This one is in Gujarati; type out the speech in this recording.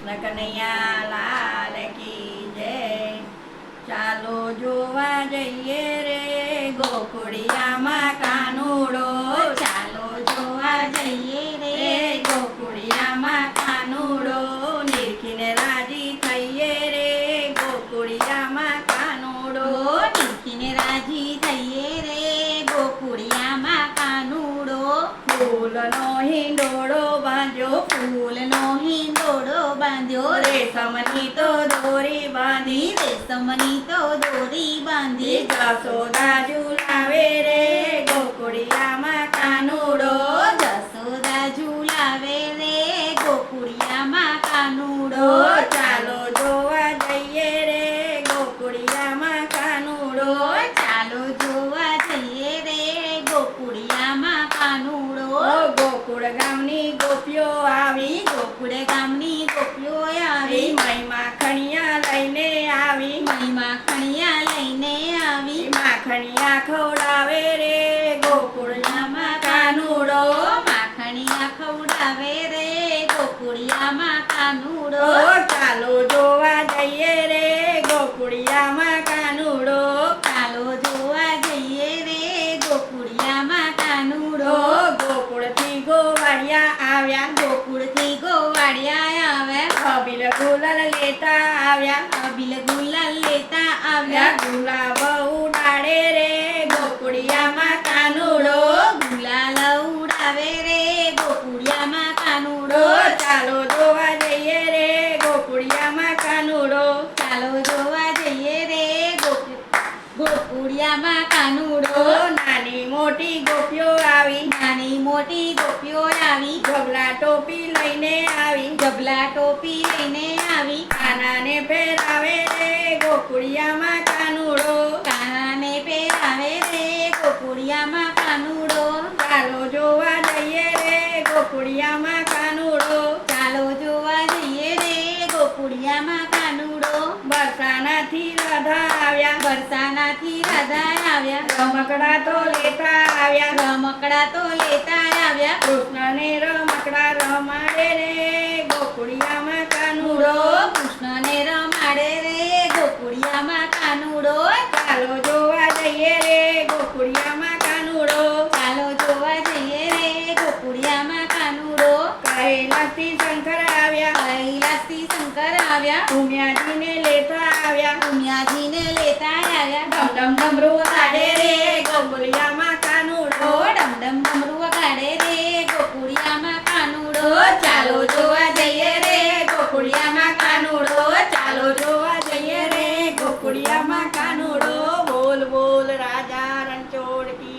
કૃષ્ણ કનૈયા લાલ કી જય। ચાલો જોવા જઈએ રે ગોકુળિયામાં કાનુડો, ચાલો જોવા જઈએ રે ગોકુળિયામાં કાનુડો, નિરખીને રાજી થઈએ રે ગોકુળિયામાં કાનુડો, નીકીને રાજી થઈએ રે ગોકુળિયામાં કાનુડો। ફૂલનો હિંડોળો બાંધ્યો, ફૂલનો હિંડોળો બાંધ્યો રે રેશમની તો દોરી બાંધી, રેશમની તો દોરી બાંધી, જશોદા ઝુલાવે રે ગોકુળિયામાં કાનુડો, જશોદા ઝુલાવે રે ગોકુળિયામાં કાનુડો। ચાલો જોવા જઈએ રે ગોકુળિયામાં કાનુડો, ચાલો જોવા જઈએ રે ગોકુળિયામાં કાનુડો। ગોકુળ ગામની ગોપીઓ આવી, ગોકુળ ગામની ગોપીઓ આવી, મય માખણિયા લઈને આવી, મય માખણિયા લઈને આવી, માખણિયા ખવડાવે રે ગોકુળિયામાં કાનુડો, માખણિયા ખવડાવે રે ગોકુળિયામાં કાનુડો। ચાલો જોવા જઈએ રે ગોકુળિયામાં કાનુડો, ચાલો જોવા જઈએ રે ગોકુળિયામાં કાનુડો। ગોકુળથી ગોવાળિયા આવ્યા, ગોકુળથી ગોવાળિયા આવ્યા, અબીલ ગુલાલ લેતા આવ્યા, અબીલ ગુલાલ લેતા આવ્યા, ગુલાબ ઉડાડે રે ગોકુળિયામાં કાનુડો, ગુલાલ ઉડાવે રે ગોકુળિયામાં કાનુડો। ચાલો જોવા જઈએ રે ગોકુળિયામાં કાનુડો, ચાલો જોવા જઈએ રે ગોકુળિયામાં કાનુડો। નાની મોટી ગોપીઓ આવી, નાની મોટી ગોપીઓ આવી, ઢગલા ટોપી લઈને આવી, ડબલા ટોપી લઈને આવી, કાનાને પહેરાવે રે ગોકુળિયામાં કાનુડો, કાનાને પહેરાવે રે ગોકુળિયામાં કાનુડો। ચાલો જોવા જઈએ રે ગોકુળિયામાં કાનુડો, ચાલો જોવા જઈએ રે ગોકુળિયામાં કાનુડો। બરસાનાથી રાધા આવ્યા, બરસાનાથી રાધા આવ્યા, રમકડા તો લેતા આવ્યા, રમકડા તો લેતા આવ્યા, કૃષ્ણને રમકડા રમાડે રે ગોકુળિયામાં કાનુડો, કૃષ્ણને રમાડે રે ગોકુળિયામાં કાનુડો। ચાલો જોવા જઈએ રે ગોકુળિયામાં કાનુડો, ચાલો જોવા જઈએ રે ગોકુળિયામાં કાનુડો। કૈલાસથી શંકર આવ્યા, કૈલાસથી શંકર આવ્યા, ઉમિયાજીને લેતા આવ્યા, ઉમિયાજીને લેતા આવ્યા, ડમ ડમરૂ વગાડે રે ગોકુળિયામાં કાનુડો, ડમ ડમરૂ વગાડે રે ગોકુળિયામાં કાનુડો। ચાલો જોવા જઈએ રે ગોકુળિયામાં કાનુડો, ચાલો જોવા જઈએ રે ગોકુળિયામાં કાનુડો, બોલ બોલ રાજા રણછોડ કી